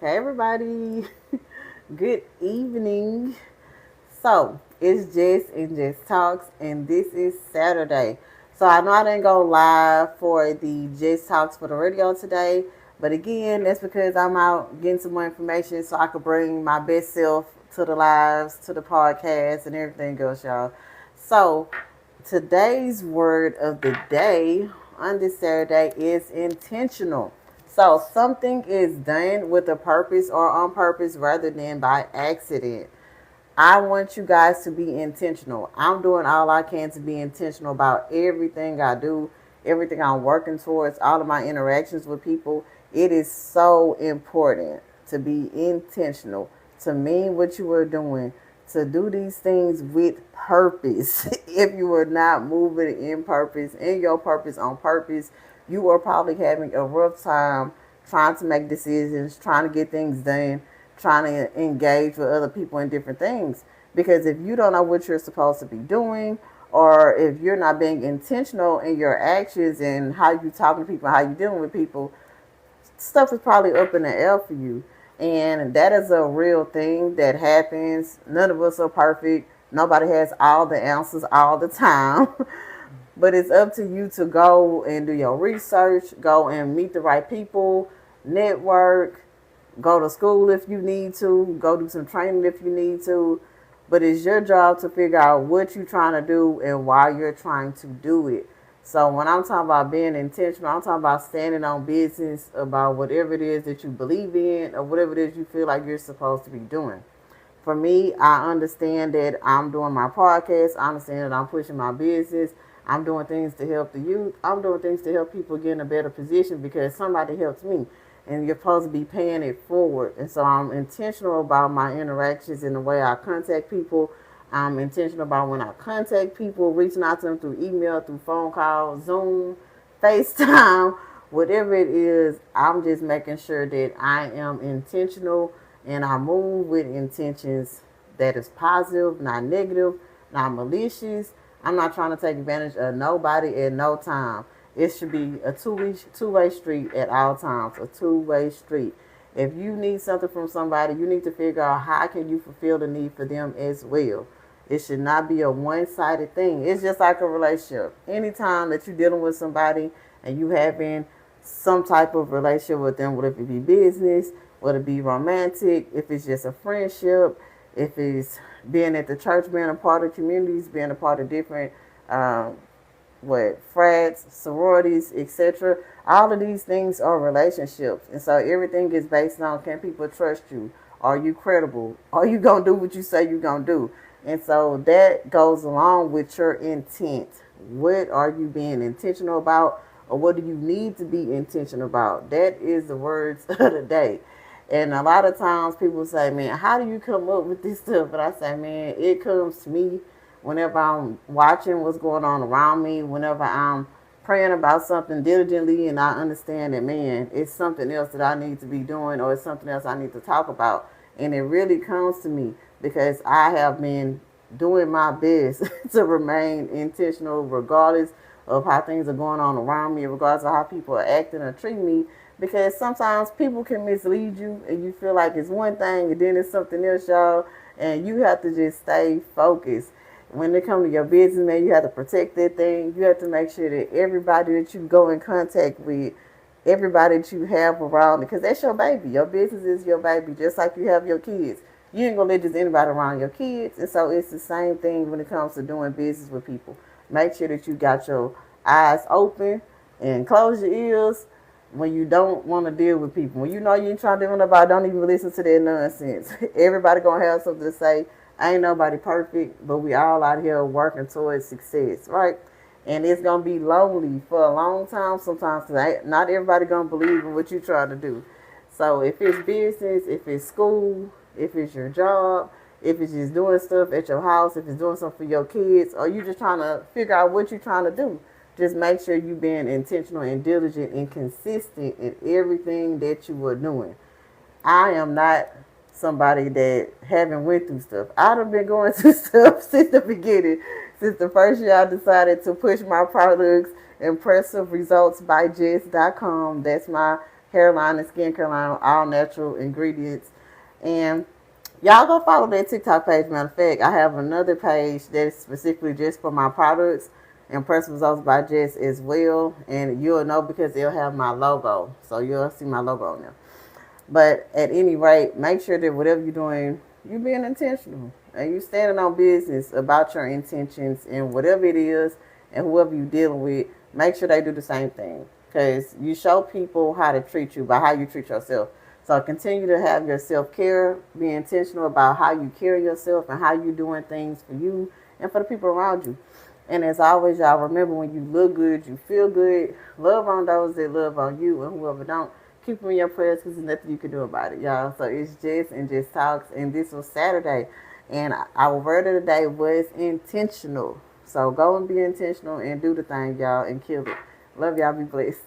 Hey everybody, good evening. So it's Jess and Jess Talks, and this is Saturday. So I know I didn't go live for the Jess Talks for the radio today, but again, that's because I'm out getting some more information so I could bring my best self to the lives, to the podcast, and everything else, y'all. So today's word of the day on this Saturday is intentional. So something is done with a purpose or on purpose rather than by accident. I want you guys to be intentional. I'm doing all I can to be intentional about everything I do, everything I'm working towards, all of my interactions with people. It is so important to be intentional, to mean what you are doing, to do these things with purpose. If you are not moving in purpose, in your purpose on purpose, you are probably having a rough time trying to make decisions, trying to get things done, trying to engage with other people in different things. Because if you don't know what you're supposed to be doing, or if you're not being intentional in your actions and how you talking to people, how you dealing with people, stuff is probably up in the air for you. And that is a real thing that happens. None of us are perfect. Nobody has all the answers all the time. But it's up to you to go and do your research, go and meet the right people, network, go to school if you need to, go do some training if you need to. But it's your job to figure out what you're trying to do and why you're trying to do it. So when I'm talking about being intentional, I'm talking about standing on business about whatever it is that you believe in or whatever it is you feel like you're supposed to be doing. For me, I understand that I'm doing my podcast. I understand that I'm pushing my business. I'm doing things to help the youth. I'm doing things to help people get in a better position because somebody helps me. And you're supposed to be paying it forward. And so I'm intentional about my interactions and the way I contact people. I'm intentional about when I contact people, reaching out to them through email, through phone call, Zoom, FaceTime, whatever it is. I'm just making sure that I am intentional and I move with intentions that is positive, not negative, not malicious. I'm not trying to take advantage of nobody at no time. It should be a two-way street at all times, a two-way street. If you need something from somebody, you need to figure out how can you fulfill the need for them as well. It should not be a one-sided thing. It's just like a relationship. Anytime that you're dealing with somebody and you having some type of relationship with them, whether it be business, whether it be romantic, if it's just a friendship, if it's being at the church, being a part of communities, being a part of different frats, sororities, etc. All of these things are relationships, and so everything is based on can people trust you? Are you credible? Are you gonna do what you say you're gonna do? And so that goes along with your intent. What are you being intentional about, or what do you need to be intentional about? That is the words of the day. And a lot of times people say, man, how do you come up with this stuff? But I say, man, it comes to me whenever I'm watching what's going on around me, whenever I'm praying about something diligently and I understand that, man, it's something else that I need to be doing or it's something else I need to talk about. And it really comes to me because I have been doing my best to remain intentional regardless of how things are going on around me, regardless of how people are acting or treating me. Because sometimes people can mislead you and you feel like it's one thing and then it's something else, y'all. And you have to just stay focused. When it comes to your business, man, you have to protect that thing. You have to make sure that everybody that you go in contact with, everybody that you have around, because that's your baby. Your business is your baby, just like you have your kids. You ain't gonna let just anybody around your kids. And so it's the same thing when it comes to doing business with people. Make sure that you got your eyes open and close your ears when you don't want to deal with people. When you know you ain't trying to deal with nobody, don't even listen to that nonsense. Everybody gonna have something to say. Ain't nobody perfect, but we all out here working towards success, right? And it's gonna be lonely for a long time sometimes because not everybody gonna believe in what you're trying to do. So if it's business, if it's school, if it's your job, if it's just doing stuff at your house, if it's doing something for your kids, or you just trying to figure out what you're trying to do, just make sure you being intentional and diligent and consistent in everything that you are doing. I am not somebody that haven't went through stuff. I've been going through stuff since the beginning. Since the first year I decided to push my products, Impressive Results by Jess.com. That's my hairline and skincare line, all natural ingredients. And y'all go follow that TikTok page. Matter of fact, I have another page that is specifically just for my products and personal results by Jess as well. And you'll know because it'll have my logo. So you'll see my logo on there. But at any rate, make sure that whatever you're doing, you're being intentional. And you standing on business about your intentions and whatever it is and whoever you're dealing with, make sure they do the same thing. Because you show people how to treat you by how you treat yourself. So continue to have your self-care, be intentional about how you carry yourself and how you're doing things for you and for the people around you. And as always, y'all remember when you look good, you feel good. Love on those that love on you, and whoever don't, keep them in your prayers because there's nothing you can do about it, y'all. So it's Jess and Jess Talks, and this was Saturday. And our word of the day was intentional. So go and be intentional and do the thing, y'all, and kill it. Love y'all. Be blessed.